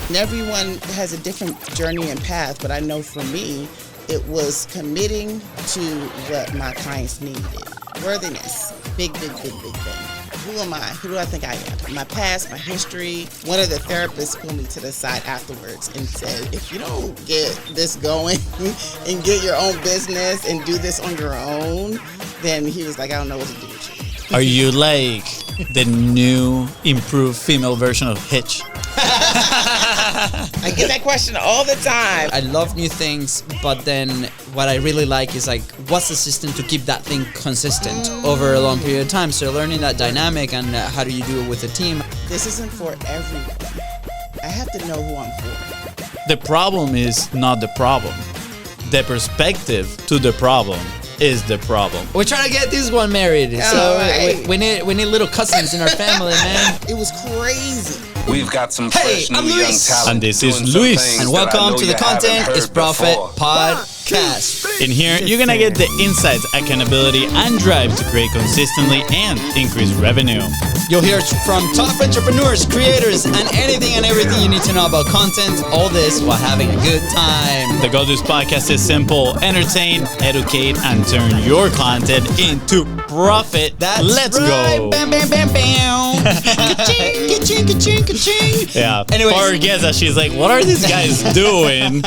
And everyone has a different journey and path, but I know for me, it was committing to what my clients needed. Worthiness, big thing. Who am I? Who do I think I am? My past, my history. One of the therapists pulled me to the side afterwards and said, if you don't get this going and get your own business and do this on your own, then he was like, I don't know what to do with you. Are you like the new, improved female version of Hitch? I get that question all the time. I love new things, but then what I really like is like, what's the system to keep that thing consistent over a long period of time? So learning that dynamic and how do you do it with a team? This isn't for everyone. I have to know who I'm for. The problem is not the problem. The perspective to the problem is the problem. We're trying to get this one married, so right. we need little cousins in our family, man. It was crazy. We've got some fresh new young talent. And this is doing some Luis. things And that I welcome know to the you haven't Content heard is Profit before. podcast. In here, you're gonna get the insights, accountability, and drive to create consistently and increase revenue. You'll hear from top entrepreneurs, creators, and anything and everything you need to know about content. All this while having a good time. The goal of this podcast is simple: entertain, educate, and turn your content into profit. Let's right. go. Bam, bam, bam, bam. Ka-ching, ka-ching, ka-ching, ka-ching. Yeah. Anyways. For Geza, she's like, what are these guys doing?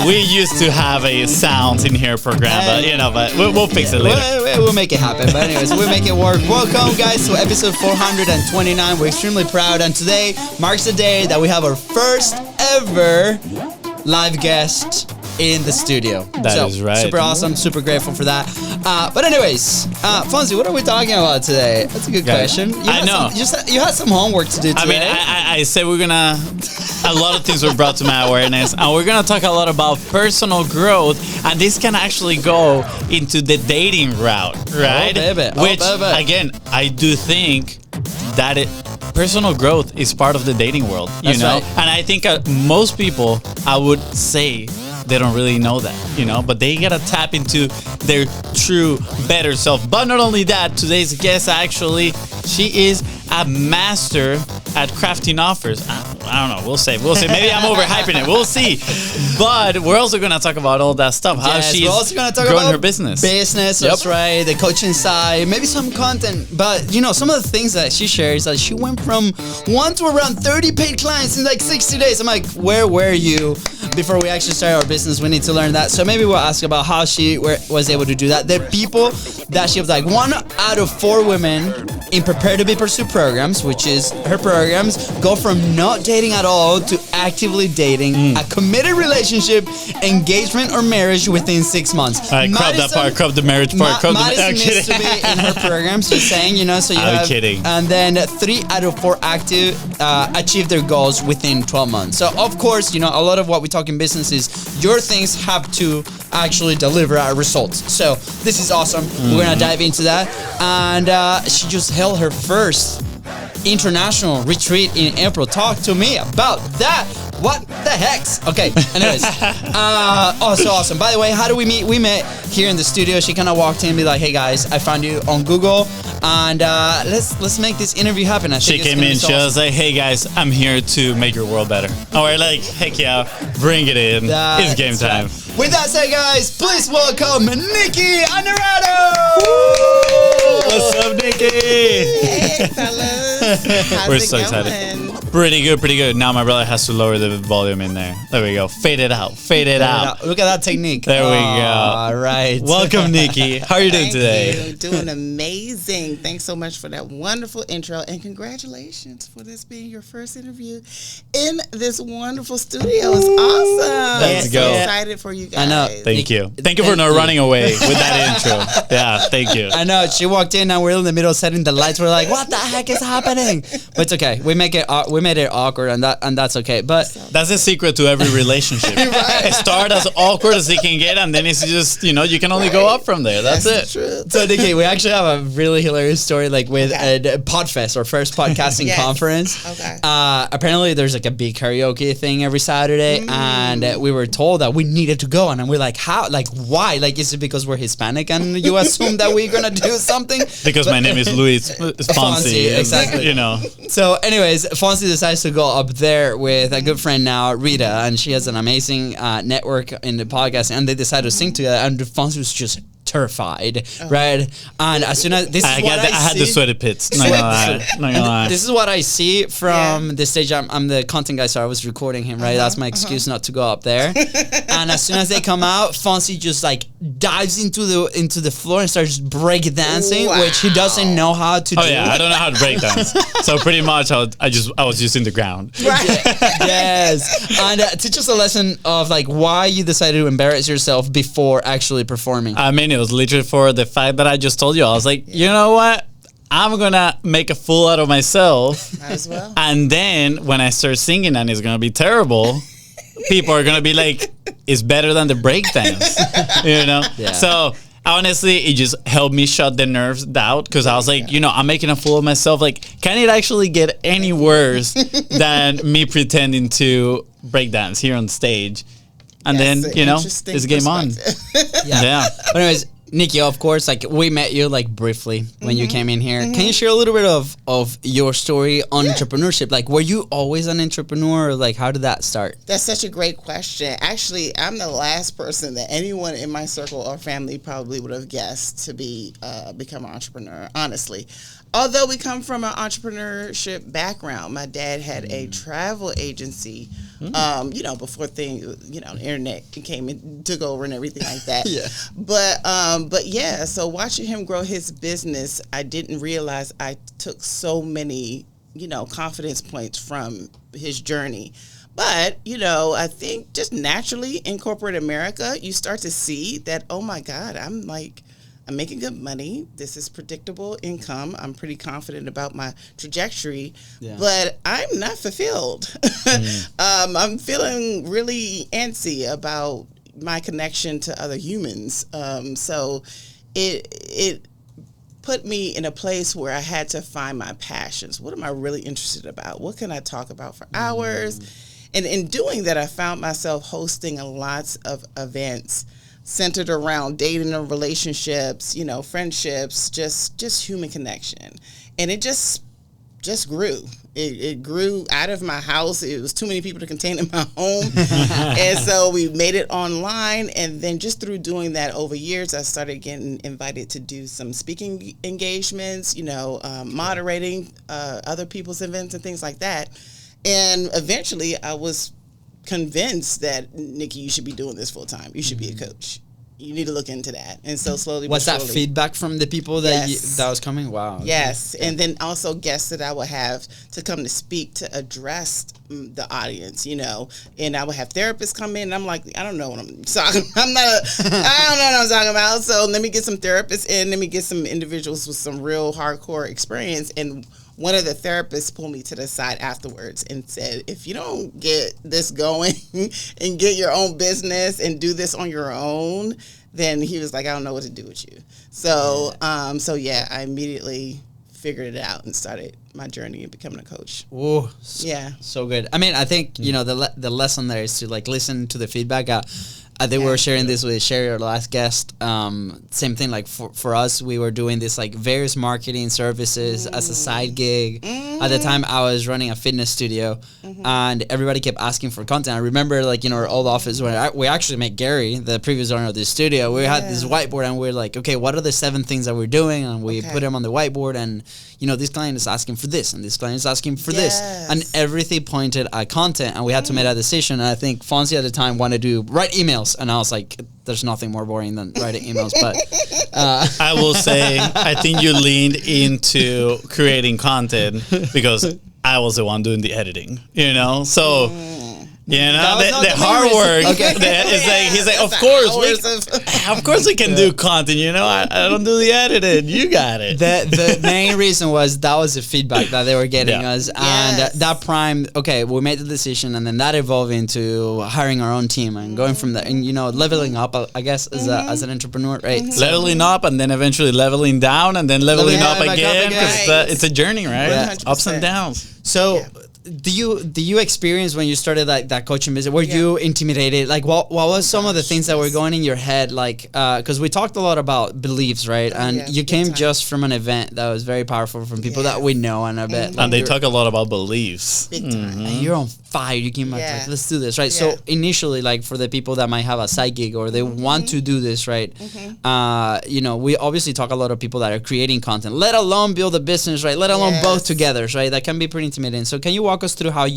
We used to have a sound in here program, but we'll fix it later. We'll make it happen. But anyways, we'll make it work. Welcome, guys, to episode 429. We're extremely proud, and today marks the day that we have our first ever live guest in the studio. That is right. Super awesome. Super grateful for that. But anyways, Fonzie, what are we talking about today? That's a good question. I know. You had some homework to do today. I mean, I said we're gonna. A lot of things were brought to my awareness, and we're gonna talk a lot about personal growth, and this can actually go into the dating route, right? Oh, baby. Which, again, I do think that personal growth is part of the dating world, you know. Right. And I think most people, I would say, they don't really know that, but they gotta tap into their true, better self. But not only that, today's guest actually, she is a master at crafting offers. I don't know. We'll see. Maybe I'm overhyping it. We'll see. But we're also gonna talk about all that stuff. How she's we're also gonna talk growing about her business. That's right. The coaching side, maybe some content. But some of the things that she shares, that she went from 1 to around 30 paid clients in like 60 days. I'm like, where were you before we actually started our business? We need to learn that. So maybe we'll ask about how she was able to do that. The people that she was like, 1 out of 4 women in Prepare to Be Pursued programs, which is her programs, go from not dating at all to actively dating, a committed relationship, engagement, or marriage within 6 months. All right, crop that part, crop the marriage part, crop Madison needs to be in her programs, just saying, so you I'm have, kidding. And then 3 out of 4 active achieve their goals within 12 months. So of course, a lot of what we talk in business is your things have to actually deliver our results. So this is awesome. We're gonna dive into that. And she just held her first international retreat in April. Talk to me about that. What the heck? Okay, anyways. So awesome. By the way, how do we meet? We met here in the studio. She kind of walked in and be like, hey guys, I found you on Google, and let's make this interview happen. She came in, she was like, hey guys, I'm here to make your world better. And we're like, heck yeah, bring it in. It's game time. Right. With that said, guys, please welcome Nikki Honorado. What's up, Nikki? Hey, fellas. How's We're it so going? excited. Pretty good. Now my brother has to lower the volume in there. There we go. Fade it out. Look at that technique. There we go. All right. Welcome, Nikki. How are you doing today? Thank you. Doing amazing. Thanks so much for that wonderful intro, and congratulations for this being your first interview in this wonderful studio. It's awesome. Let's go. So excited for you guys. I know. Thank you. Thank you for not running away with that intro. Yeah, thank you. I know. She walked in and we're in the middle of setting the lights. We're like, what the heck is happening? But it's okay. We made it awkward, and that's okay. But that's the secret to every relationship. Right. Start as awkward as it can get, and then it's just, you can only go up from there. That's it. True. so Nikki, we actually have a really hilarious story, like with a Podfest, our first podcasting conference. Okay. Apparently, there's like a big karaoke thing every Saturday, and we were told that we needed to go, and we're like, how? Like, why? Like, is it because we're Hispanic and you assume that we're gonna do something? Because my name is Luis Fonsi, exactly. You know. So, anyways, Fonsi decides to go up there with a good friend now, Rita, and she has an amazing network in the podcast, and they decided to sing together, and Fonsi was just terrified, right? And as soon as I had the sweaty pits. Not gonna lie. This is what I see from the stage. I'm the content guy, so I was recording him, right? That's my excuse not to go up there. And as soon as they come out, Fonsi just like dives into the floor and starts break dancing, which he doesn't know how to do. Oh yeah, I don't know how to break dance. So pretty much, I was just in the ground. Right. Yes. And teach us a lesson of like why you decided to embarrass yourself before actually performing. I mean, it was literally for the fact that I just told you. I was like, you know what? I'm gonna make a fool out of myself. Might as well. And then when I start singing and it's gonna be terrible, people are gonna be like, it's better than the breakdance. You know? Yeah. So honestly, it just helped me shut the nerves out, because I was like, you know, I'm making a fool of myself. Like, can it actually get any worse than me pretending to breakdance here on stage? And then, you know, it's game on. Yeah. But anyways, Nikki, of course, like we met you like briefly when you came in here. Can you share a little bit of your story on entrepreneurship? Like, were you always an entrepreneur, or like how did that start? That's such a great question. Actually, I'm the last person that anyone in my circle or family probably would have guessed to become an entrepreneur, honestly. Although we come from an entrepreneurship background, my dad had a travel agency, you know, before things, you know, the internet came and took over and everything like that. But yeah, so watching him grow his business, I didn't realize I took so many, you know, confidence points from his journey. But, you know, I think just naturally in corporate America, you start to see that, oh my God, I'm making good money. This is predictable income. I'm pretty confident about my trajectory, but I'm not fulfilled. I'm feeling really antsy about my connection to other humans. So it put me in a place where I had to find my passions. What am I really interested about? What can I talk about for hours? And in doing that, I found myself hosting lots of events centered around dating and relationships, you know, friendships, just human connection. And it just grew. It grew out of my house. It was too many people to contain in my home. And so we made it online. And then just through doing that over years, I started getting invited to do some speaking engagements, you know, moderating other people's events and things like that. And eventually I was convinced that, Nikki, you should be doing this full time. You should be a coach. You need to look into that. And so slowly. Was that feedback from the people that that was coming? Wow. Yes. And then also guests that I would have to come to speak to address the audience, you know, and I would have therapists come in and I'm like, I don't know what I'm talking about. I don't know what I'm talking about. So let me get some therapists in, let me get some individuals with some real hardcore experience. And one of the therapists pulled me to the side afterwards and said, if you don't get this going and get your own business and do this on your own, then he was like, I don't know what to do with you. So, I immediately figured it out and started my journey in becoming a coach. Oh, so good. I mean, I think, you know, the lesson there is to like listen to the feedback. I think we were sharing this with Sherry, our last guest. Same thing, like for us, we were doing this like various marketing services as a side gig. At the time, I was running a fitness studio, and everybody kept asking for content. I remember, like, in our old office when we actually met Gary, the previous owner of the studio. We had this whiteboard, and we're like, okay, what are the 7 things that we're doing? And we put them on the whiteboard, and you know, this client is asking for this, and this client is asking for this, and everything pointed at content, and we had to make a decision. And I think Fonsi at the time wanted to write emails, and I was like, there's nothing more boring than writing emails. But I will say, I think you leaned into creating content because I was the one doing the editing, you know? So You know, That was not the the hard main work. reason. Okay. He's like, That's of course, hours of course we can do content. You know, I don't do the editing. You got it. The main reason was that was the feedback that they were getting Yeah. us, and Yes. that prime. Okay, we made the decision, and then that evolved into hiring our own team and going from there, and leveling up. I guess as an entrepreneur, right? So- Leveling up and then eventually leveling down and then leveling Leveling up back up again again. because Right. it's a journey, right? Yeah. Ups and 100%. downs. So, Yeah. do you experience when you started that coaching business? Were you intimidated? Like, what was some of the things that were going in your head? Like, because we talked a lot about beliefs, right? And yeah, you big came time. just from an event that was very powerful from people that Yes. we know, and I bet And they you're- talk a lot about beliefs. Big time. and you're on fire. You came back Yeah. like, let's do this, right? Yeah. So initially, like for the people that might have a side gig or they want to do this, right? We obviously talk a lot of people that are creating content, let alone build a business, right? Let alone both Yes. together, right? That can be pretty intimidating. So can you walk us through how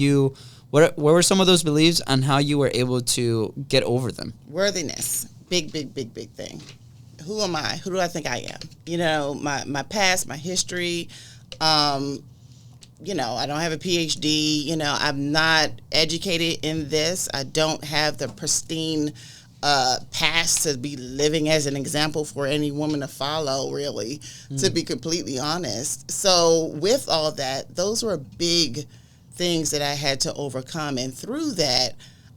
what were some of those beliefs and how you were able to get over them? Worthiness, big thing. Who am I? Who do I think I am? You know, my past, my history. I don't have a PhD. You know, I'm not educated in this. I don't have the pristine past to be living as an example for any woman to follow, really, to be completely honest. So with all that, those were big things that I had to overcome. And through that,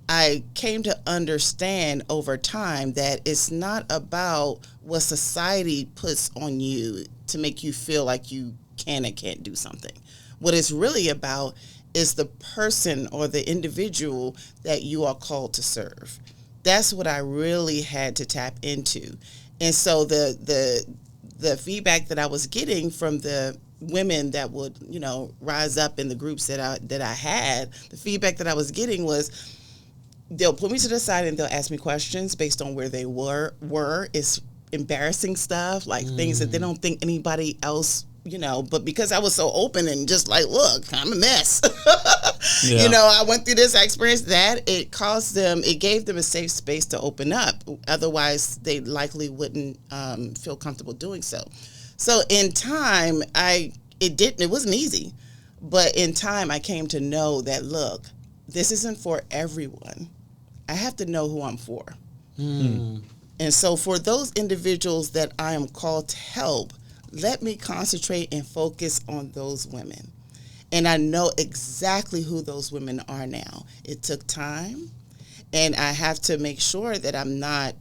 I came to understand over time that it's not about what society puts on you to make you feel like you can and can't do something. What it's really about is the person or the individual that you are called to serve. That's what I really had to tap into. And so the feedback that I was getting from the women that would, rise up in the groups that I had, the feedback that I was getting was they'll put me to the side and they'll ask me questions based on where they were. It's embarrassing stuff, like things that they don't think anybody else, but because I was so open and just like, look, I'm a mess. Yeah. I went through this, I experienced that. It gave them a safe space to open up. Otherwise, they likely wouldn't feel comfortable doing so. So in time, it wasn't easy, but in time I came to know that, look, this isn't for everyone. I have to know who I'm for. And so for those individuals that I am called to help, let me concentrate and focus on those women. And I know exactly who those women are now. It took time, and I have to make sure that I'm not,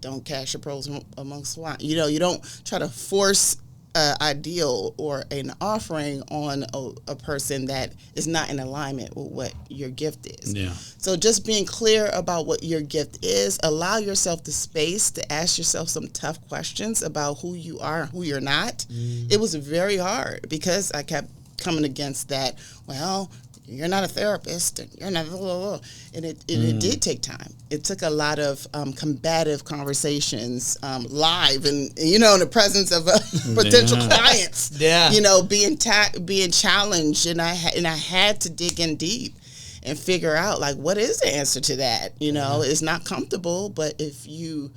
don't cast your pearls among swine. You don't try to force an ideal or an offering on a person that is not in alignment with what your gift is. Yeah. So just being clear about what your gift is, allow yourself the space to ask yourself some tough questions about who you are and who you're not. It was very hard because I kept coming against that, well, you're not a therapist, and you're not, and it did take time. It took a lot of combative conversations live and in the presence of potential clients. Yeah. Being challenged, and I had to dig in deep and figure out like what is the answer to that. It's not comfortable, but if you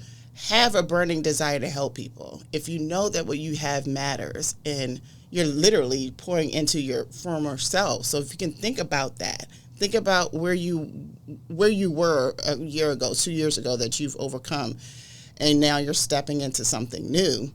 have a burning desire to help people, if you know that what you have matters, and you're literally pouring into your former self. So if you can think about that, think about where you were a year ago, 2 years ago that you've overcome, and now you're stepping into something new.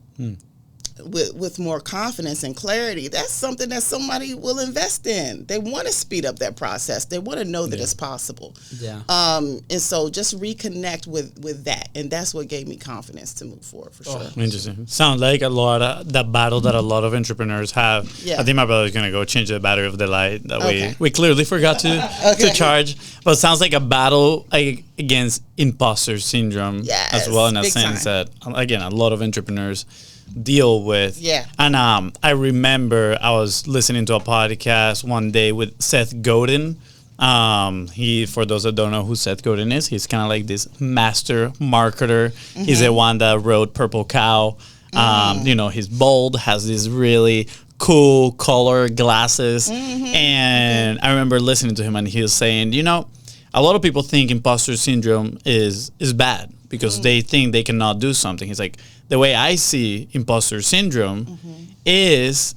With more confidence and clarity, that's something that somebody will invest in. They want to speed up that process. They want to know that it's possible. Yeah. And so just reconnect with that, and that's what gave me confidence to move forward for sure. Interesting. Sounds like a lot of the battle that a lot of entrepreneurs have. Yeah. I think my brother's gonna go change the battery of the light that Okay. we clearly forgot to charge. But it sounds like a battle against imposter syndrome Yes, as well, in a big sense time. that again a lot of entrepreneurs deal with. Yeah. And I remember I was listening to a podcast one day with Seth Godin. He, for those that don't know who Seth Godin is, he's kind of like this master marketer. He's the one that wrote Purple Cow. He's bold, has these really cool color glasses. And I remember listening to him, and he was saying, a lot of people think imposter syndrome is bad because they think they cannot do something. He's like, the way I see imposter syndrome is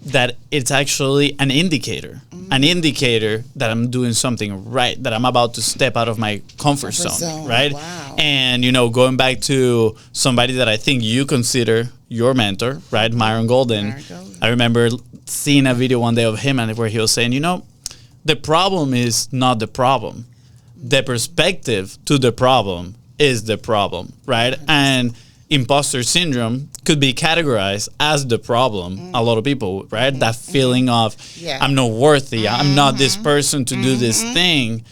that it's actually an indicator, that I'm doing something right, that I'm about to step out of my comfort zone, right? Wow. And, going back to somebody that I think you consider your mentor, right? Myron Golden. I remember seeing a video one day of him and where he was saying, the problem is not the problem. The perspective to the problem is the problem, right? And imposter syndrome could be categorized as the problem. A lot of people, right? That feeling of I'm not worthy. I'm not this person to do this thing.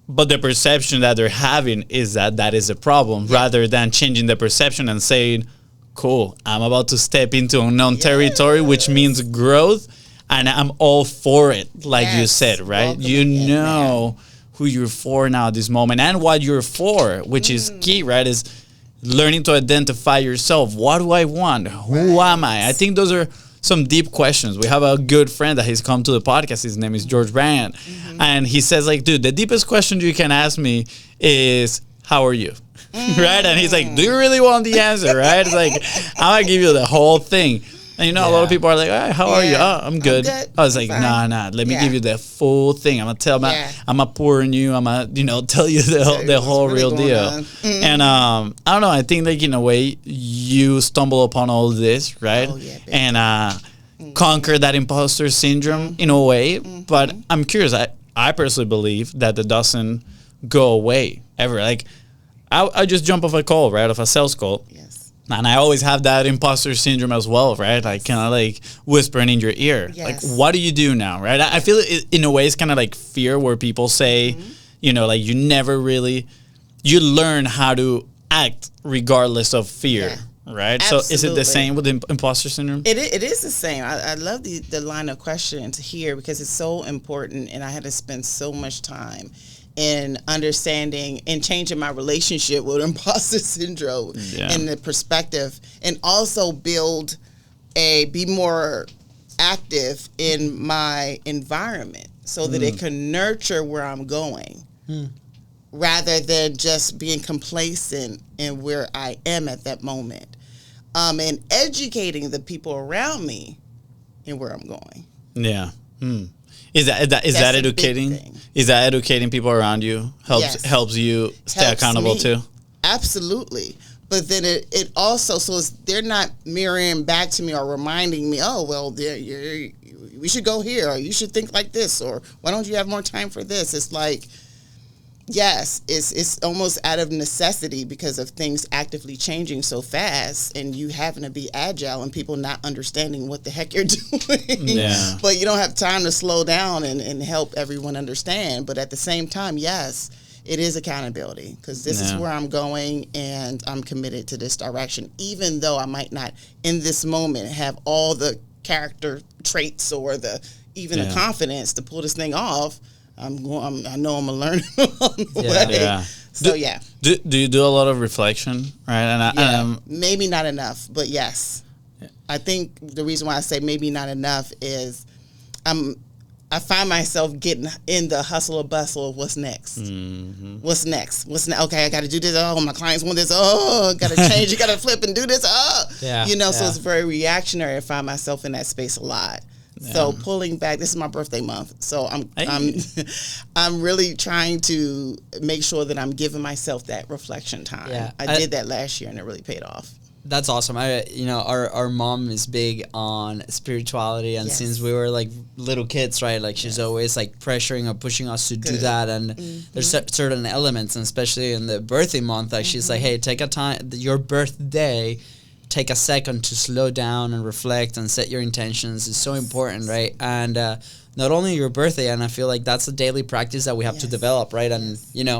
But the perception that they're having is that is a problem, rather than changing the perception and saying, cool, I'm about to step into unknown territory, which means growth, and I'm all for it, like you said, right? Who you're for now at this moment and what you're for, which is key, right? Is learning to identify yourself. What do I want? Who am I? I think those are some deep questions. We have a good friend that has come to the podcast. His name is George Bryant. And he says, dude, the deepest question you can ask me is, how are you? Right? And he's like, do you really want the answer? Right? It's like, I'm going to give you the whole thing. And a lot of people are like, all right, how are you? Oh, I'm good. I was like, nah, let me give you the full thing. I'm going to tell I'm going to pour in you. I'm going to tell you the whole real deal. And I don't know, I think in a way you stumble upon all this, right? And conquer that imposter syndrome in a way. But I'm curious, I personally believe that it doesn't go away ever. I just jump off a call, right? Off a sales call. And I always have that imposter syndrome as well, right? Kind of whispering in your ear. What do you do now, right? I feel in a way it's kind of fear, where people say, you never really, you learn how to act regardless of fear, right? Absolutely. So is it the same with imposter syndrome? It is the same. I love the line of question to hear, because it's so important, and I had to spend so much time in understanding and changing my relationship with imposter syndrome and the perspective, and also be more active in my environment so that it can nurture where I'm going, rather than just being complacent in where I am at that moment, and educating the people around me in where I'm going. Yeah. Is that educating? Is that educating people around you? Helps you stay accountable too? Absolutely. But then it also, so they're not mirroring back to me or reminding me, oh, well, we should go here, or you should think like this, or why don't you have more time for this? It's it's almost out of necessity because of things actively changing so fast, and you having to be agile and people not understanding what the heck you're doing. But you don't have time to slow down and help everyone understand. But at the same time, it is accountability, because this is where I'm going, and I'm committed to this direction, even though I might not in this moment have all the character traits or the confidence to pull this thing off. I know I'm gonna learn along the way. So Do you do a lot of reflection, right? And maybe not enough, but yes. I think the reason why I say maybe not enough is I find myself getting in the hustle or bustle of what's next. What's next? Okay, I got to do this. Oh, my clients want this. Oh, got to change. You got to flip and do this. Oh, so it's very reactionary. I find myself in that space a lot. So pulling back, this is my birthday month, so I'm really trying to make sure that I'm giving myself that reflection time. I did that last year, and it really paid off. That's awesome. Our mom is big on spirituality, and since we were little kids, right? She's always pressuring or pushing us to do that, and there's certain elements, and especially in the birthday month, she's like, hey, take a time, your birthday. Take a second to slow down and reflect and set your intentions. It's so important, right? And not only your birthday, and I feel like that's a daily practice that we have to develop, right? And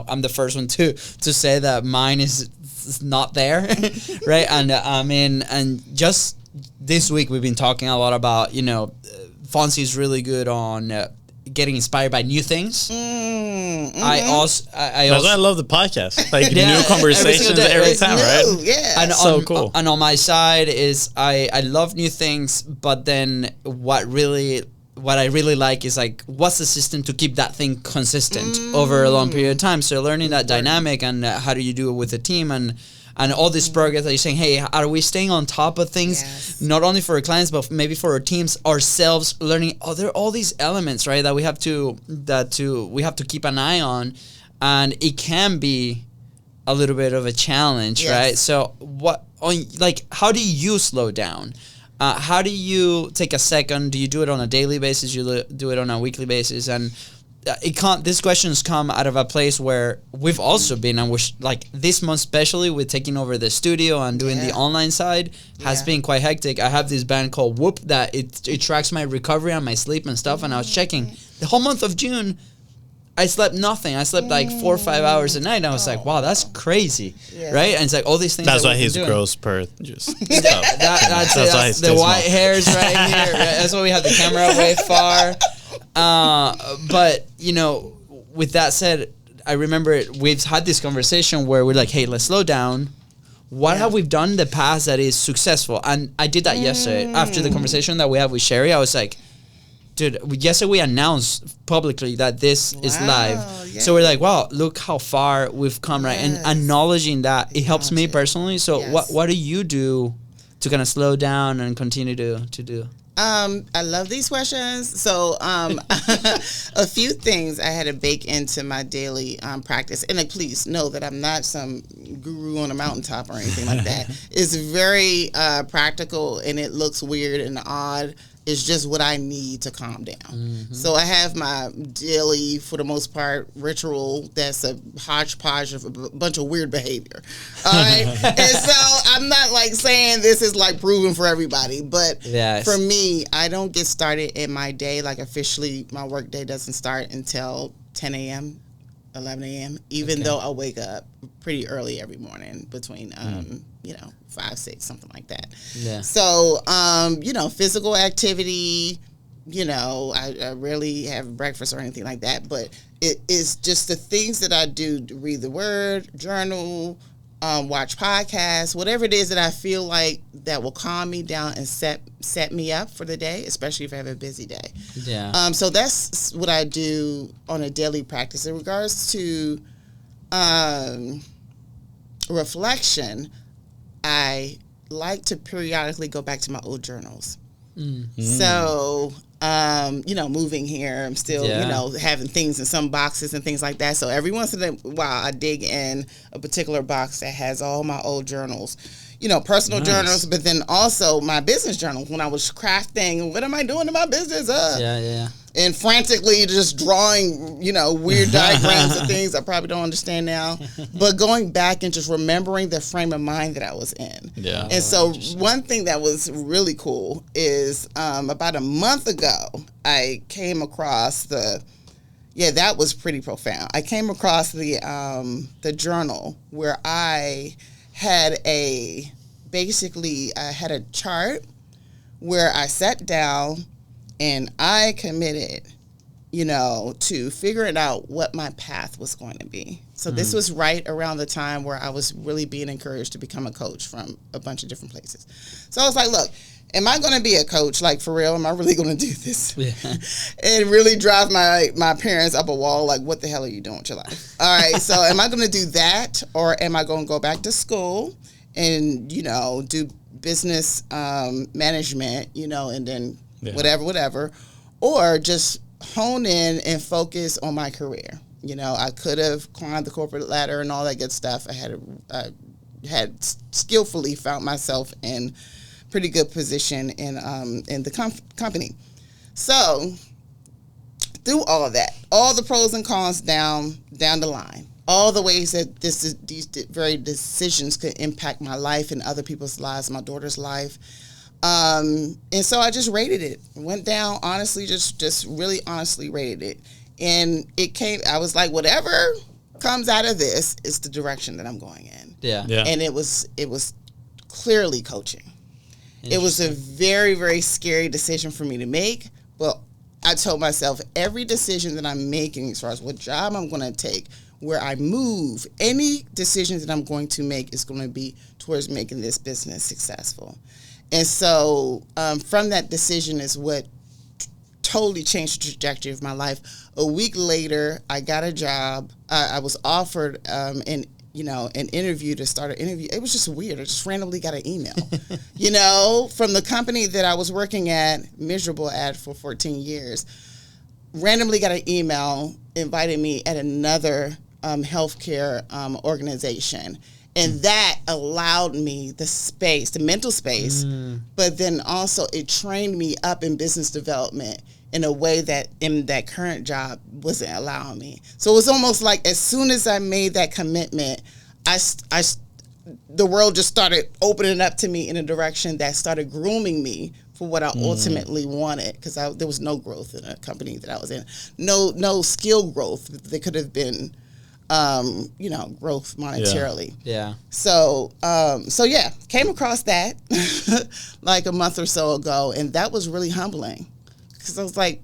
I'm the first one to say that mine is not there, right? And and just this week we've been talking a lot about Fonzie is really good on getting inspired by new things. I also that's why I love the podcast. New conversations every time, right? Yeah, and so cool. And on my side is I love new things, but then what really what I really like is like, what's the system to keep that thing consistent over a long period of time? So learning that dynamic and how do you do it with the team and all this progress that you're saying, hey, are we staying on top of things, not only for our clients, but maybe for our teams, ourselves, learning, there are all these elements, right, that we have to keep an eye on, and it can be a little bit of a challenge, right? So how do you slow down? How do you take a second? Do you do it on a daily basis? You do it on a weekly basis? And these questions come out of a place where we've also been, and we're like this month, especially with taking over the studio and doing the online side, has been quite hectic. I have this band called Whoop that it tracks my recovery and my sleep and stuff. And I was checking the whole month of June. I slept nothing. I slept like 4 or 5 hours a night. And I was like, wow, that's crazy, right? And it's like all these things. That's why his gross perth just. That's the white hairs right here. Right? That's why we have the camera way far. But with that said, I remember we've had this conversation where we're like, hey, let's slow down. What have we done in the past that is successful? And I did that yesterday after the conversation that we had with Sherry. I was like, dude, yesterday we announced publicly that this is live. Yes. So we're like, wow, look how far we've come, right? And acknowledging that, it helps me personally. So what do you do to kind of slow down and continue to do? I love these questions. So a few things I had to bake into my daily practice. And like, please know that I'm not some guru on a mountaintop or anything like that. It's very practical, and it looks weird and odd. It's just what I need to calm down. Mm-hmm. So I have my daily, for the most part, ritual that's a hodgepodge of a bunch of weird behavior. All right? And so I'm not like saying this is like proven for everybody, but for me, I don't get started in my day, like officially my work day doesn't start until 10 a.m., 11 a.m., even though I wake up pretty early every morning between, 5, 6, something like that. Yeah. So, physical activity, I rarely have breakfast or anything like that, but it is just the things that I do to read the word, journal, watch podcasts, whatever it is that I feel like that will calm me down and set me up for the day, especially if I have a busy day. Yeah. So that's what I do on a daily practice. In regards to reflection, I like to periodically go back to my old journals. Mm-hmm. So, moving here, I'm still, having things in some boxes and things like that. So every once in a while, I dig in a particular box that has all my old journals, personal journals, but then also my business journal when I was crafting, what am I doing in my business? And frantically just drawing, weird diagrams of things I probably don't understand now. But going back and just remembering the frame of mind that I was in. Yeah. And so one thing that was really cool is about a month ago, I came across that was pretty profound. I came across the journal where I had a chart where I sat down and I committed, to figuring out what my path was going to be. So this was right around the time where I was really being encouraged to become a coach from a bunch of different places. So I was like, look, am I going to be a coach? Like, for real? Am I really going to do this? Yeah. And really drive my parents up a wall? Like, what the hell are you doing with your life? All right. So am I going to do that? Or am I going to go back to school and, do business management, and then whatever, or just hone in and focus on my career. I could have climbed the corporate ladder and all that good stuff. I had skillfully found myself in pretty good position in the company. So through all of that, all the pros and cons down the line, all the ways that these very decisions could impact my life and other people's lives, my daughter's life. And so I just rated it. Went down, honestly, just really honestly rated it. And I was like, whatever comes out of this is the direction that I'm going in. Yeah. And it was clearly coaching. It was a very, very scary decision for me to make, but I told myself every decision that I'm making as far as what job I'm going to take, where I move, any decisions that I'm going to make is going to be towards making this business successful. And so from that decision is what totally changed the trajectory of my life. A week later, I got a job. I was offered an interview to start an interview. It was just weird. I just randomly got an email, from the company that I was working at, miserable at for 14 years. Randomly got an email inviting me at another healthcare organization. And that allowed me the mental space, but then also it trained me up in business development in a way that in that current job wasn't allowing me. So it was almost like as soon as I made that commitment, the world just started opening up to me in a direction that started grooming me for what I ultimately wanted, because there was no growth in a company that I was in, no skill growth. There could have been growth monetarily. Yeah. So came across that like a month or so ago, and that was really humbling, because I was like,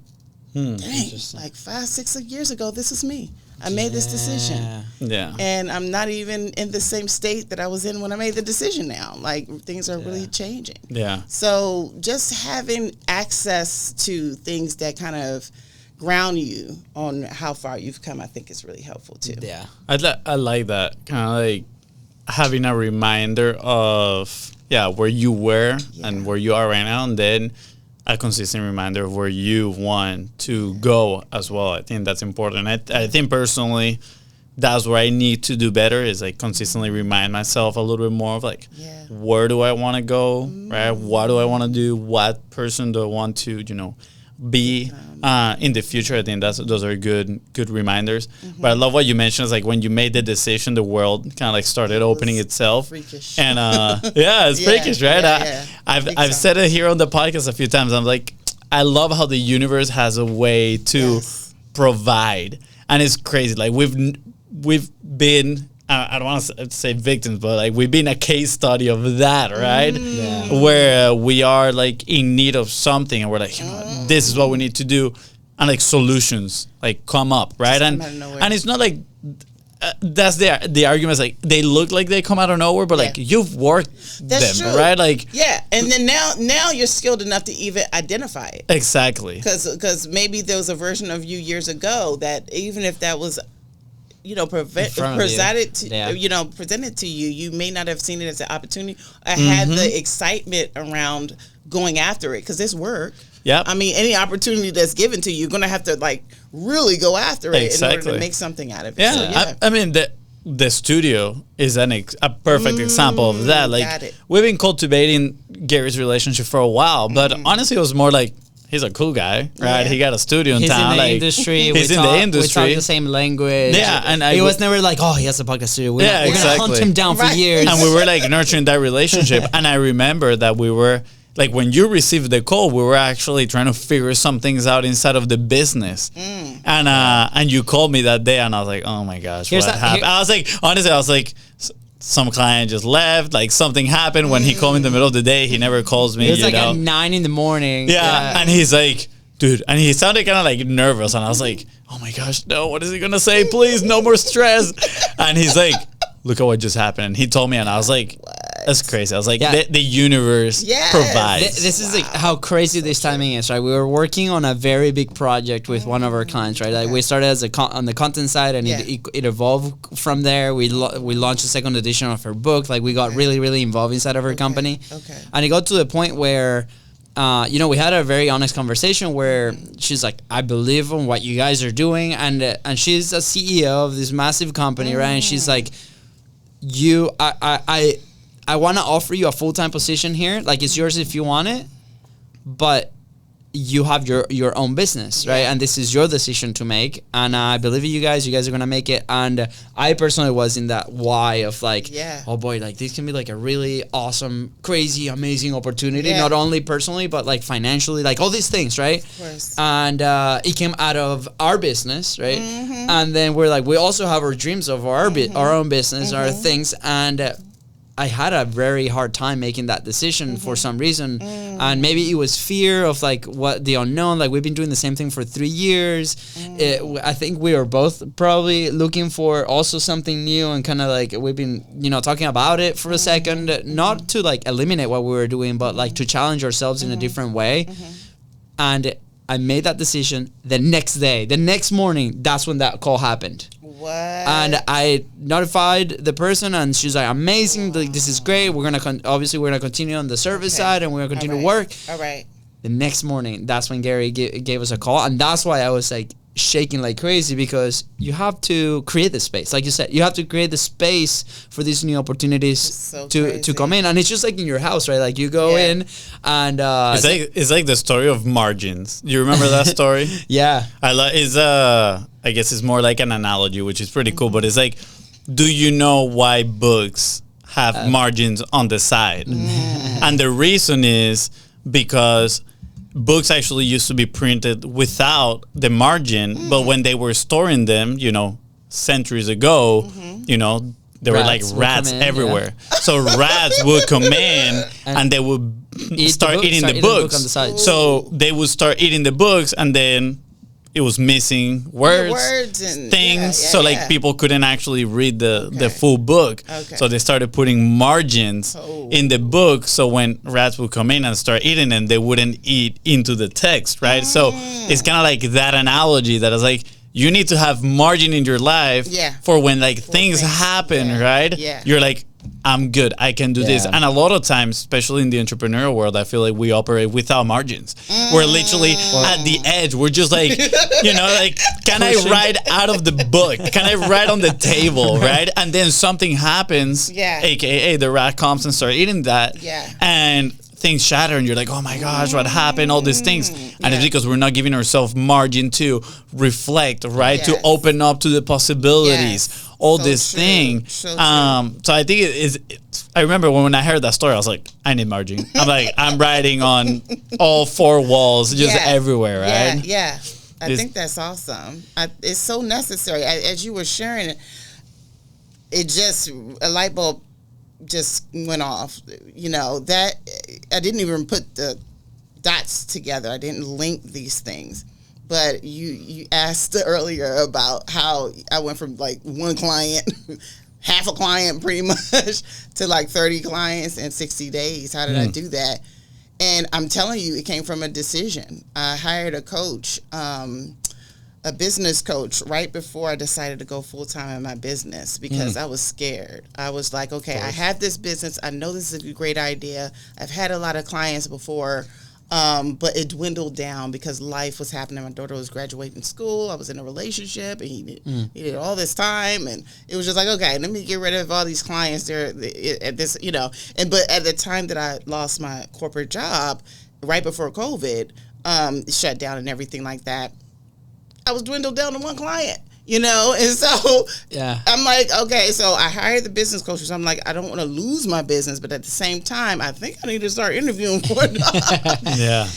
dang, like 5-6 years ago, this is me. I made this decision. Yeah. And I'm not even in the same state that I was in when I made the decision now. Like, things are really changing. Yeah. So just having access to things that kind of ground you on how far you've come, I think is really helpful too. Yeah. I like that. Kind of like having a reminder of, where you were and where you are right now, and then a consistent reminder of where you want to go as well. I think that's important. I think personally, that's where I need to do better, is like consistently remind myself a little bit more of like, where do I want to go, right? What do I want to do? What person do I want to, be in the future? I think those are good reminders. But I love what you mentioned, is like when you made the decision, the world kind of like started opening itself. Freakish. And it's freakish, right? I've said it here on the podcast a few times. I'm like, I love how the universe has a way to provide, and it's crazy. Like we've been, I don't want to say victims, but like we've been a case study of that, right? Where we are like in need of something, and we're like, this is what we need to do, and like solutions like come up, right? And it's not like that's the argument. Is like they look like they come out of nowhere, but like you've worked them, true. Right? Like and then now you're skilled enough to even identify it. Exactly. Because maybe there was a version of you years ago that even if that was presented to you, you may not have seen it as an opportunity or had the excitement around going after it, because it's work. Yeah. I mean, any opportunity that's given to you, you're going to have to like really go after it in order to make something out of it. Yeah. So, I mean, the studio is a perfect example of that. Like we've been cultivating Gary's relationship for a while, but honestly, it was more like, he's a cool guy, right? Yeah. He got a studio in town. He's in the industry. He's in the industry. We talk the same language. Yeah, and he was never like, he has a podcast studio. We're going to hunt him down for years. And we were like nurturing that relationship. And I remember that we were like, when you received the call, we were actually trying to figure some things out inside of the business. And you called me that day, and I was like, oh my gosh, what happened? I was like, honestly, some client just left, like something happened. When he called me in the middle of the day, he never calls me. It was like at 9 in the morning. Yeah. And he's like, dude, and he sounded kind of like nervous, and I was like, oh my gosh, no, what is he gonna say? Please, no more stress. And he's like, look at what just happened. And he told me, and I was like, that's crazy. I was like, the universe provides. This is like how crazy this timing is, right? We were working on a very big project with one of our clients, right? Like we started as on the content side, and it evolved from there. We launched a second edition of her book. Like we got really, really involved inside of her company. And it got to the point where, we had a very honest conversation where she's like, I believe in what you guys are doing. And she's a CEO of this massive company, right? And she's like, I want to offer you a full-time position here. Like, it's yours if you want it, but you have your own business, right? And this is your decision to make. And I believe in you guys. You guys are going to make it. And I personally was in that why of like, oh boy, like this can be like a really awesome, crazy, amazing opportunity. Not only personally, but like financially, like all these things, right? Of course. And it came out of our business, right? And then we're like, we also have our dreams of our own business, our things. And I had a very hard time making that decision for some reason. And maybe it was fear of like what the unknown, like we've been doing the same thing for 3 years. I think we were both probably looking for also something new, and kind of like we've been, talking about it for a second, not to like eliminate what we were doing, but like to challenge ourselves in a different way. And I made that decision the next day. The next morning, that's when that call happened. What? And I notified the person, and she's like, amazing, like, this is great. We're going to, obviously, we're going to continue on the service side, and we're going to continue to work. All right. The next morning, that's when Gary gave us a call. And that's why I was like shaking like crazy, because you have to create the space. Like you said, you have to create the space for these new opportunities to come in. And it's just like in your house, right? Like you go in and it's like the story of margins. You remember that story? Yeah. I guess it's more like an analogy, which is pretty cool, but it's like, do you know why books have margins on the side? And the reason is because books actually used to be printed without the margin, but when they were storing them, centuries ago, there were like rats everywhere. So rats would come in and they would start eating the books. On the side. So they would start eating the books, and then it was missing words and things. So like people couldn't actually read the full book. Okay. So they started putting margins in the book. So when rats would come in and start eating them, they wouldn't eat into the text, right? So it's kind of like that analogy that is like, you need to have margin in your life for when like things happen, right? Yeah. You're like, I'm good. I can do this. And a lot of times, especially in the entrepreneurial world, I feel like we operate without margins. We're literally at the edge. We're just like, like, can I write out of the book? Can I write on the table, right? And then something happens, aka the rat comes and starts eating that. Yeah. And things shatter and you're like, oh my gosh, what happened? All these things. And it's because we're not giving ourselves margin to reflect, right? To open up to the possibilities, all this thing. So I think I remember when I heard that story, I was like, I need margin. I'm like, I'm writing on all four walls, just everywhere, right? Yeah. I think that's awesome. It's so necessary. As you were sharing it, a light bulb just went off, that I didn't even put the dots together. I didn't link these things. But you asked earlier about how I went from like one client, half a client pretty much, to like 30 clients in 60 days. How did I do that? And I'm telling you, it came from a decision. I hired a coach, a business coach, right before I decided to go full-time in my business, because I was scared. I was like, okay, I have this business. I know this is a great idea. I've had a lot of clients before, but it dwindled down because life was happening. My daughter was graduating school. I was in a relationship, and he needed all this time. And it was just like, okay, let me get rid of all these clients there at this, but at the time that I lost my corporate job, right before COVID, shut down and everything like that, I was dwindled down to one client, and so I'm like, okay, so I hired the business coach. So I'm like, I don't want to lose my business, but at the same time, I think I need to start interviewing for it. Yeah.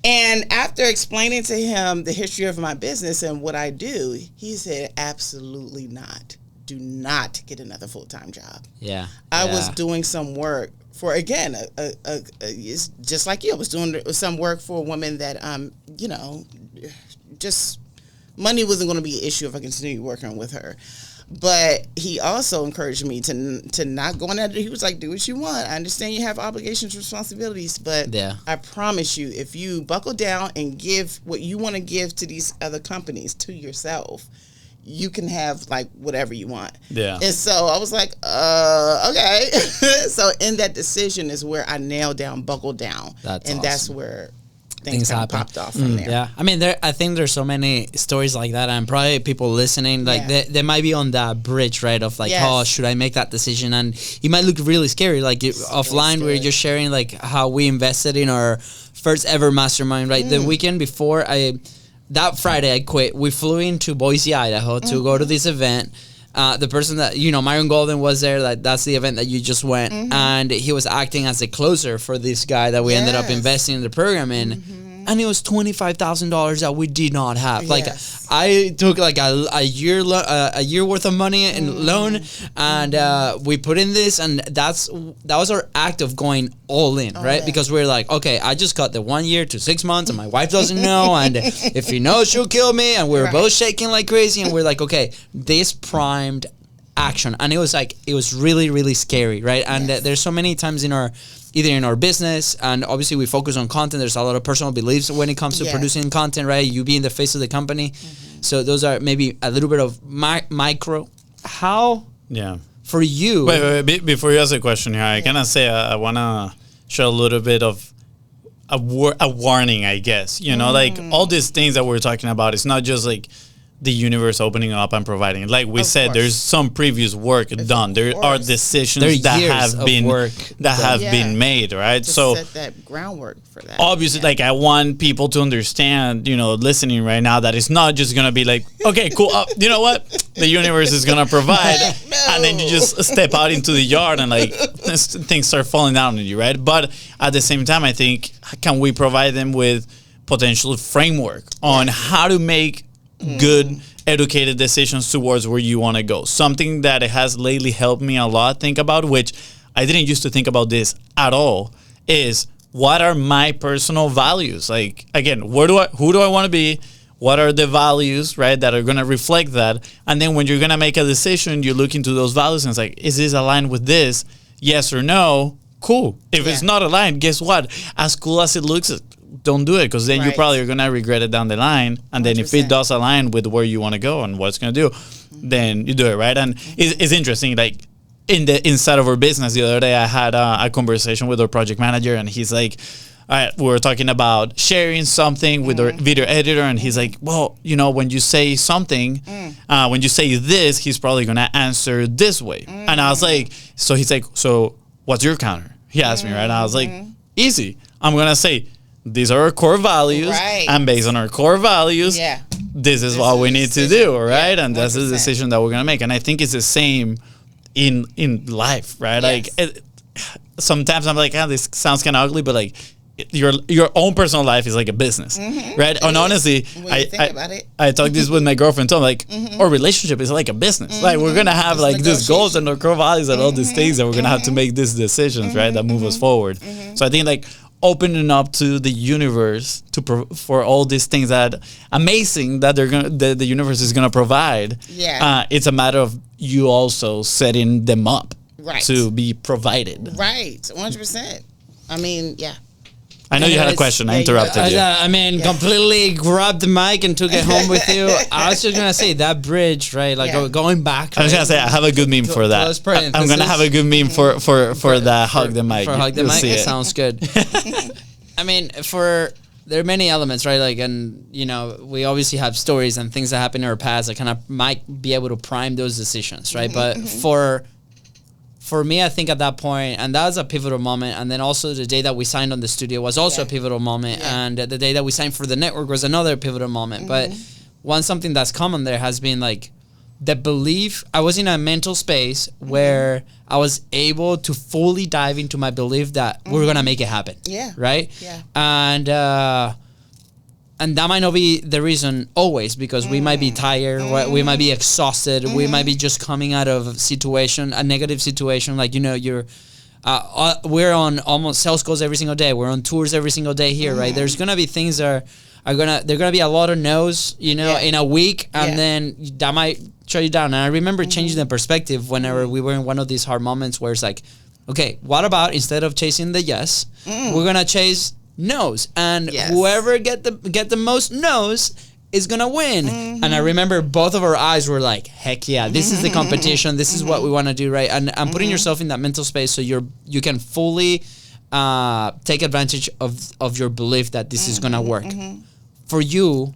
And after explaining to him the history of my business and what I do, he said, absolutely not. Do not get another full-time job. Yeah. I was doing some work for, again, it's just like you. I was doing some work for a woman that, just money wasn't going to be an issue if I continued working with her. But he also encouraged me to not go on that. He was like, do what you want. I understand you have obligations, responsibilities, but I promise you, if you buckle down and give what you want to give to these other companies, to yourself, you can have like whatever you want. Yeah. And so I was like, okay. So in that decision is where I nailed down, buckled down. That's awesome. That's where things happen. Popped off from there. Yeah, I mean, I think there's so many stories like that, and probably people listening, like they might be on that bridge, right? Of like, oh, should I make that decision? And it might look really scary. Like offline, we were just sharing like how we invested in our first ever mastermind. Right, the weekend before that Friday I quit. We flew into Boise, Idaho, to go to this event. The person that, Myron Golden was there, that's the event that you just went, and he was acting as a closer for this guy that we ended up investing in the program in. And it was $25,000 that we did not have. Like I took like a year worth of money in loan, and we put in this, and that was our act of going all in, right? Because we're like, okay, I just got the 1 year to 6 months, and my wife doesn't know, and if she knows, she'll kill me. And we were both shaking like crazy, and we're like, okay, this primed action. And it was really, really scary, right? And there's so many times in our either in our business, and obviously we focus on content. There's a lot of personal beliefs when it comes to producing content, right? You being the face of the company. So those are maybe a little bit of micro. How? Yeah. For you. Wait, before you ask a question here, I kind of say I want to show a little bit of a warning, I guess. You know, like all these things that we're talking about, it's not just like the universe opening up and providing. Like we said, there's some previous work done. There are decisions that have been made, right? So set that groundwork for that. Obviously, like I want people to understand, you know, listening right now, that it's not just gonna be like, okay, cool. You know what? The universe is gonna provide, and then you just step out into the yard and like things start falling down on you, right? But at the same time, I think, can we provide them with potential framework on how to make good educated decisions towards where you want to go? Something that has lately helped me a lot think about, which I didn't used to think about this at all, is what are my personal values? Like, again, who do I want to be? What are the values, right, that are going to reflect that? And then when you're going to make a decision, you look into those values and it's like, is this aligned with this? Yes or no? Cool. If it's not aligned, guess what? As cool as it looks, don't do it, because then you probably are going to regret it down the line. And then 100%. If it does align with where you want to go and what it's going to do, then you do it, right? And it's interesting, like inside of our business the other day, I had a conversation with our project manager, and he's like, all right, we were talking about sharing something with our video editor, and he's like, well, you know, when you say something, when you say this, he's probably going to answer this way. And I was like, so he's like, so what's your counter? He asked me, right? And I was like, easy. I'm going to say, these are our core values, and based on our core values, this is what we need to do, right? And that's the decision that we're going to make. And I think it's the same in life, right? Like, sometimes I'm like, this sounds kind of ugly, but like, your own personal life is like a business, right? And honestly, I talk this with my girlfriend, so I'm like, our relationship is like a business. Like, we're gonna have like these goals and our core values and all these things that we're gonna have to make these decisions, right, that move us forward. So I think like opening up to the universe for all these things that amazing that the universe is gonna provide. It's a matter of you also setting them up to be provided. 100%. I mean, I know you had a question. I interrupted you. I mean, completely grabbed the mic and took it home with you. I was just going to say that bridge, right? Like going back. I was going to say, I have a good meme for that. I'm going to have a good meme for the hug the mic. For hug the mic, it sounds good. I mean, there are many elements, right? Like, and, you know, we obviously have stories and things that happen in our past that kind of might be able to prime those decisions, right? But for me, I think at that point, and that was a pivotal moment, and then also the day that we signed on the studio was also a pivotal moment, and the day that we signed for the network was another pivotal moment. But something that's common there has been like the belief. I was in a mental space where I was able to fully dive into my belief that we're gonna make it happen. Right. And that might not be the reason always, because we might be tired, we might be exhausted, we might be just coming out of a negative situation. Like, you know, we're on almost sales calls every single day. We're on tours every single day here, right? There's gonna be things that there are gonna be a lot of no's, you know, in a week, and then that might shut you down. And I remember changing the perspective whenever we were in one of these hard moments where it's like, okay, what about instead of chasing the yes, we're gonna chase no's, and whoever get the most no's is gonna win. And I remember both of our eyes were like, heck yeah, this is the competition, this is what we want to do, right? And putting yourself in that mental space so you can fully take advantage of your belief that this is gonna work. For you,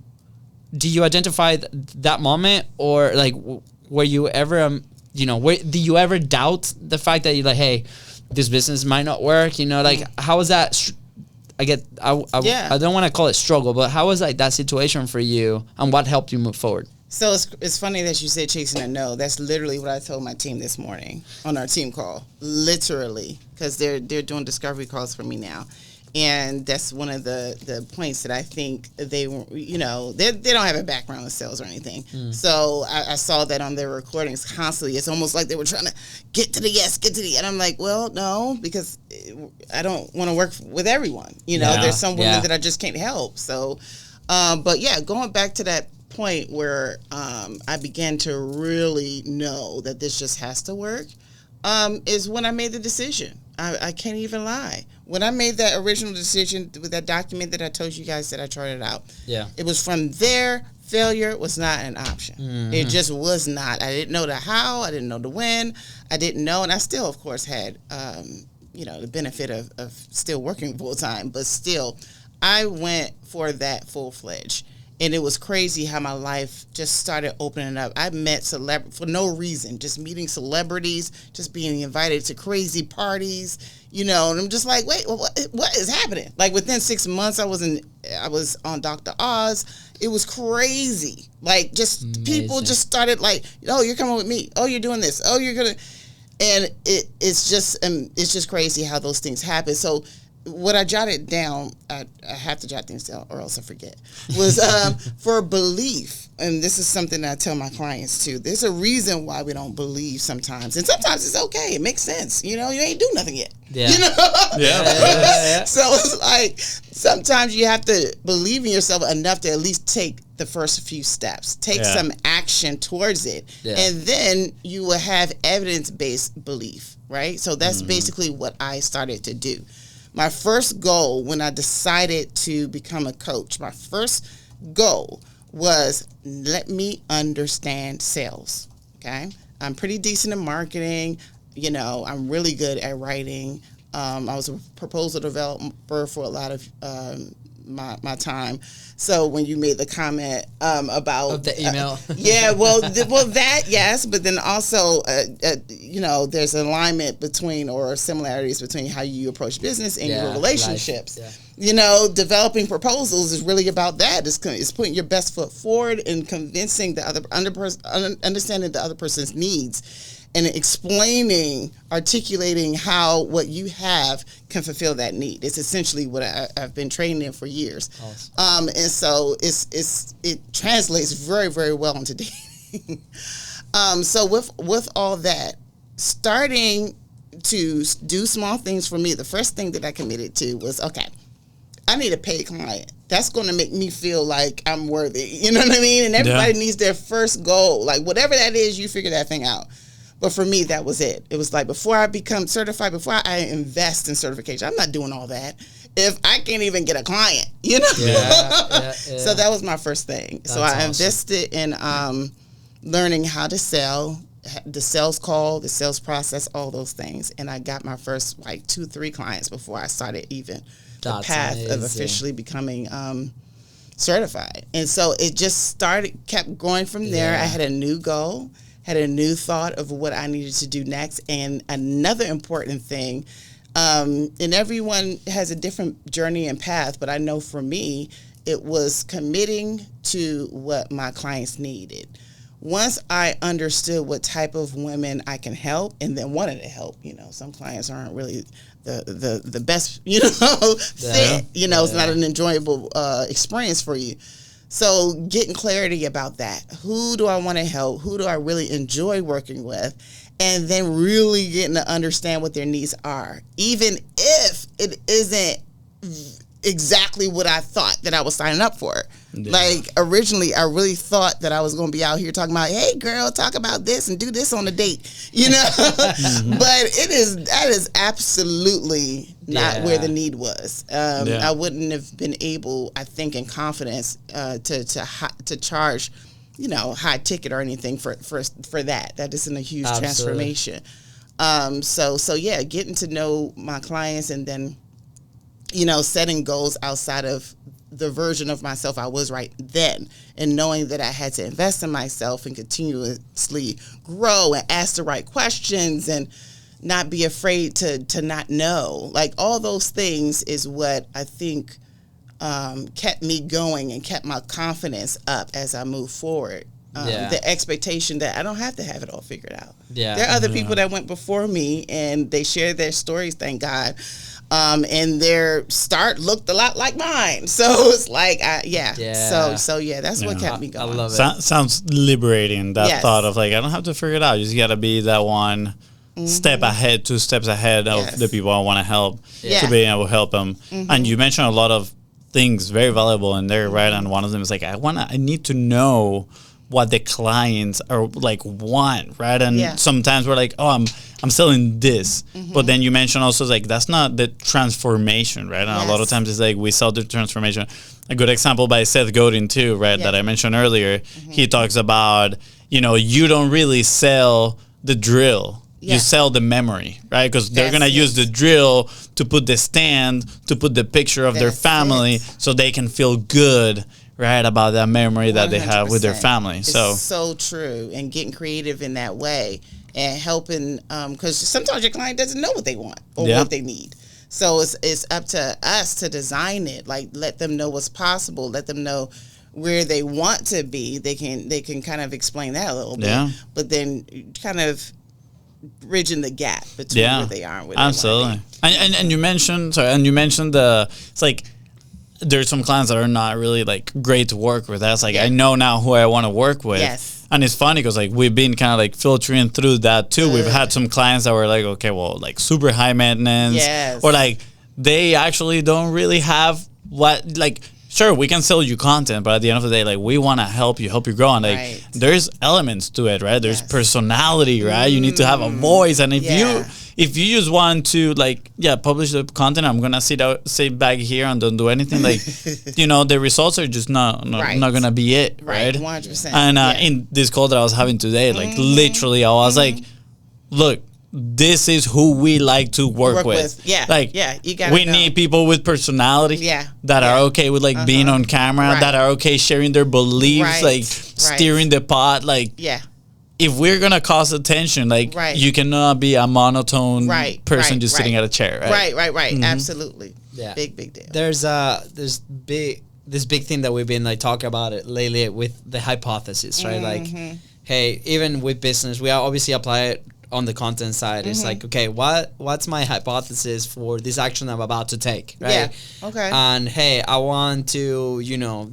do you identify that moment, or like were you ever do you ever doubt the fact that you're like, hey, this business might not work, you know, like how was that? I don't want to call it struggle, but how was like that situation for you, and what helped you move forward? So it's funny that you said chasing a no. That's literally what I told my team this morning on our team call. Literally, because they're doing discovery calls for me now, and that's one of the points that I think they don't have a background in sales or anything. So I saw that on their recordings constantly. It's almost like they were trying to get to the yes, and I'm like, well, no, because I don't want to work with everyone. You know, there's some women that I just can't help. So, but going back to that point where I began to really know that this just has to work, is when I made the decision. I can't even lie. When I made that original decision with that document that I told you guys that I charted out, it was from there. Failure was not an option. It just was not. I didn't know the how. I didn't know the when. I didn't know, and I still, of course, had the benefit of still working full time. But still, I went for that full-fledged. And it was crazy how my life just started opening up. I met for no reason, just meeting celebrities, just being invited to crazy parties, and I'm just like, wait, what is happening? Like within 6 months, I was on Dr. Oz. It was crazy. Like just amazing. People just started like, oh, you're coming with me. Oh, you're doing this. Oh, you're gonna, and it's just crazy how those things happen. So what I jotted down, I have to jot things down or else I forget, was for belief. And this is something that I tell my clients too. There's a reason why we don't believe sometimes. And sometimes it's okay. It makes sense. You ain't do nothing yet. Yeah. Yeah. So it's like sometimes you have to believe in yourself enough to at least take the first few steps. Take some action towards it. Yeah. And then you will have evidence-based belief, right? So that's basically what I started to do. My first goal when I decided to become a coach, my first goal was let me understand sales, okay? I'm pretty decent in marketing. I'm really good at writing. I was a proposal developer for a lot of my time. So when you made the comment about the email, that yes, but then also there's an alignment between or similarities between how you approach business and your relationships. Developing proposals is really about that. It's putting your best foot forward and convincing the other understanding the other person's needs. And articulating how what you have can fulfill that need. It's essentially what I've been trained in for years. Awesome. And so it translates very, very well into dating. So with all that, starting to do small things for me, the first thing that I committed to was, okay, I need a paid client. That's going to make me feel like I'm worthy. You know what I mean? And everybody needs their first goal. Like whatever that is, you figure that thing out. But for me, that was it. It was like before I become certified, before I invest in certification, I'm not doing all that if I can't even get a client, Yeah. So that was my first thing. That's so I invested in learning how to sell, the sales call, the sales process, all those things. And I got my first 2-3 clients before I started even the path of officially becoming certified. And so it just kept going from there. I had a new goal. Had a new thought of what I needed to do next. And another important thing, and everyone has a different journey and path, but I know for me, it was committing to what my clients needed. Once I understood what type of women I can help and then wanted to help, some clients aren't really the best, fit, it's not an enjoyable experience for you. So getting clarity about that. Who do I want to help? Who do I really enjoy working with? And then really getting to understand what their needs are. Even if it isn't exactly what I thought that I was signing up for. Yeah. Like originally, I really thought that I was going to be out here talking about, hey girl, talk about this and do this on a date, But that is absolutely not where the need was. I wouldn't have been able, I think, in confidence to charge, high ticket or anything for that. That isn't a huge transformation. So getting to know my clients and then, setting goals outside of the version of myself I was right then, and knowing that I had to invest in myself and continuously grow and ask the right questions and not be afraid to not know. Like all those things is what I think kept me going and kept my confidence up as I move forward. The expectation that I don't have to have it all figured out. Yeah. There are other people that went before me and they shared their stories, thank God. And their start looked a lot like mine. So it's like, So that's what kept me going. I love it. Sounds liberating, that thought of like, I don't have to figure it out. You just got to be that one step ahead, 2 steps ahead of the people I want to help to be able to help them. And you mentioned a lot of things very valuable in there, right? And one of them is like, I need to know what the clients are like want, right? And sometimes we're like, I'm selling this. But then you mentioned also like that's not the transformation, right? And a lot of times it's like we sell the transformation. A good example by Seth Godin too, right? That I mentioned earlier. He talks about, you don't really sell the drill. You sell the memory, right? Because they're going to use the drill to put the stand, to put the picture of their family so they can feel good, right, about that memory that they have with their family. It's so true. And getting creative in that way and helping, because sometimes your client doesn't know what they want or what they need. So it's up to us to design it, like let them know what's possible, let them know where they want to be. They can kind of explain that a little bit, but then kind of bridging the gap between where they are and where absolutely. They want to be. And you mentioned it's like there's some clients that are not really like great to work with. That's like I know now who I want to work with. Yes. And it's funny because like we've been kind of like filtering through that too. We've had some clients that were like, okay, well, like super high maintenance, or like they actually don't really have what like. Sure, we can sell you content, but at the end of the day, like we want to help you grow. And like there's elements to it, right? There's personality, right? You need to have a voice, and if you just want to like publish the content, I'm gonna sit back here and don't do anything. Like the results are just not gonna be it, right? 100%. And in this call that I was having today, like literally, I was like, look. This is who we like to work with. You got. We need people with personality. That are okay with like being on camera. That are okay sharing their beliefs, like steering the pot. Like, if we're gonna cause attention, like you cannot be a monotone person just sitting at a chair. Right. Absolutely. Yeah. Big deal. There's this big thing that we've been like talking about it lately with the hypothesis, right? Like, hey, even with business, we obviously apply it on the content side. It's like, okay, what's my hypothesis for this action I'm about to take, right? And hey, I want to,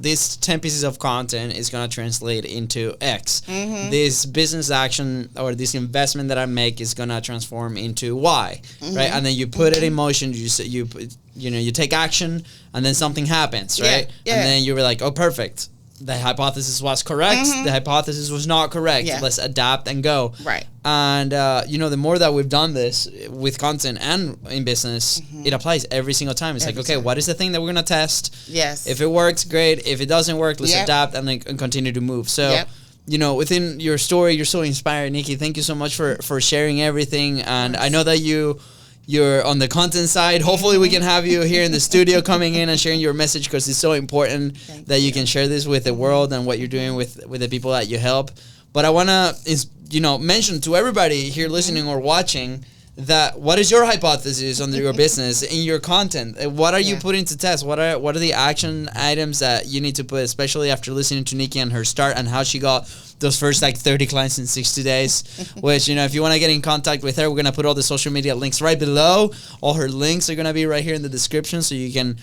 this 10 pieces of content is going to translate into X. This business action or this investment that I make is going to transform into Y, right? And then you put it in motion, you take action, and then something happens, right? And then you were like, oh, perfect. The hypothesis was correct. The hypothesis was not correct. Let's adapt and go. Right. And, the more that we've done this with content and in business, it applies every single time. It's okay, what is the thing that we're going to test? Yes. If it works, great. If it doesn't work, let's adapt and continue to move. So, within your story, you're so inspired, Nikki. Thank you so much for sharing everything. And I know that you're on the content side. Hopefully we can have you here in the studio coming in and sharing your message, because it's so important that you can share this with the world and what you're doing with the people that you help. But I want to mention to everybody here listening or watching that what is your hypothesis on your business in your content? What are you putting to test? What are the action items that you need to put, especially after listening to Nikki and her start and how she got those first 30 clients in 60 days, which, if you want to get in contact with her, we're going to put all the social media links right below. All her links are going to be right here in the description, so you can,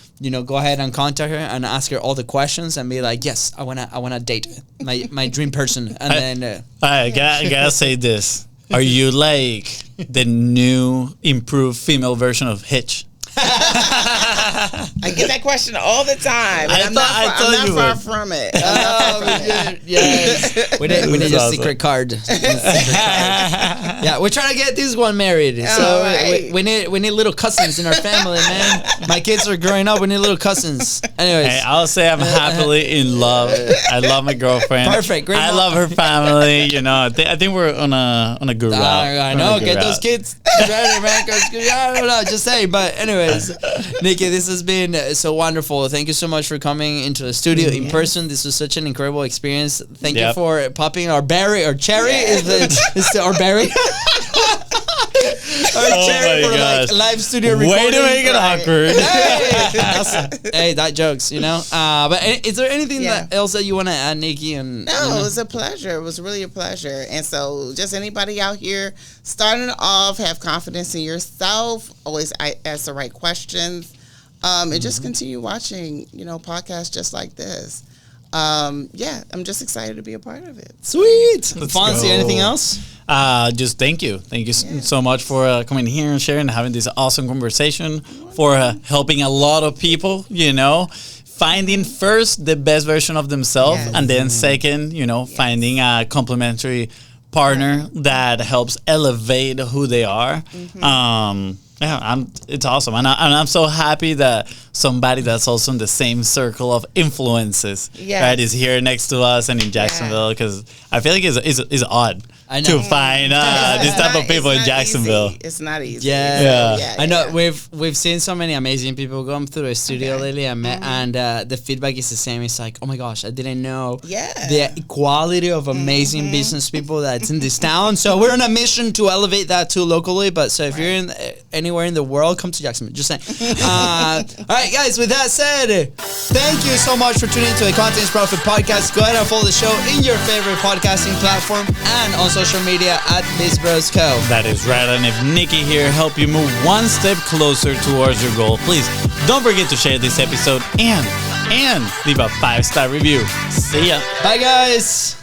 go ahead and contact her and ask her all the questions and be like, yes, I want to date my dream person. And then I gotta say this. Are you like the new improved female version of Hitch? I get that question all the time. I'm not far from it. Yes. We need a secret card. Yeah, we're trying to get this one married. So we need little cousins in our family, man. My kids are growing up. We need little cousins. Anyways, hey, I'll say I'm happily in love. I love my girlfriend. Perfect. Great. I love her family. I think we're on a good route. I know. Get those kids ready, man. I don't know. Just say. But anyways, Nikki, this has been so wonderful. Thank you so much for coming into the studio in person. This was such an incredible experience. Thank you for popping our berry or cherry. Is our berry? Cherry for live studio recording. Way to make it awkward. Hey, that jokes, But is there anything else that you want to add, Nikki? No, it was a pleasure. It was really a pleasure. And so, just anybody out here starting off, have confidence in yourself. Always ask the right questions, and just continue watching, podcasts just like this. I'm just excited to be a part of it. Sweet. Fonzie, anything else? Just thank you so much for coming here and sharing and having this awesome conversation, for helping a lot of people, finding first the best version of themselves, and then second, finding a complementary partner that helps elevate who they are. It's awesome, and I'm so happy that somebody that's also in the same circle of influences, right, is here next to us and in Jacksonville, because I feel like it's odd to find this type of people in Jacksonville. Easy. It's not easy. I know we've seen so many amazing people come through the studio lately, and the feedback is the same. It's like, oh my gosh, I didn't know the quality of amazing business people that's in this town. So we're on a mission to elevate that too locally. But so if you're in anywhere in the world, come to Jacksonville. Just saying. All right, guys. With that said, thank you so much for tuning into the Content Profit Podcast. Go ahead and follow the show in your favorite podcasting platform and on social media at BizBrosCo. That is right. And if Nikki here helped you move one step closer towards your goal, please don't forget to share this episode and leave a 5-star review. See ya. Bye, guys.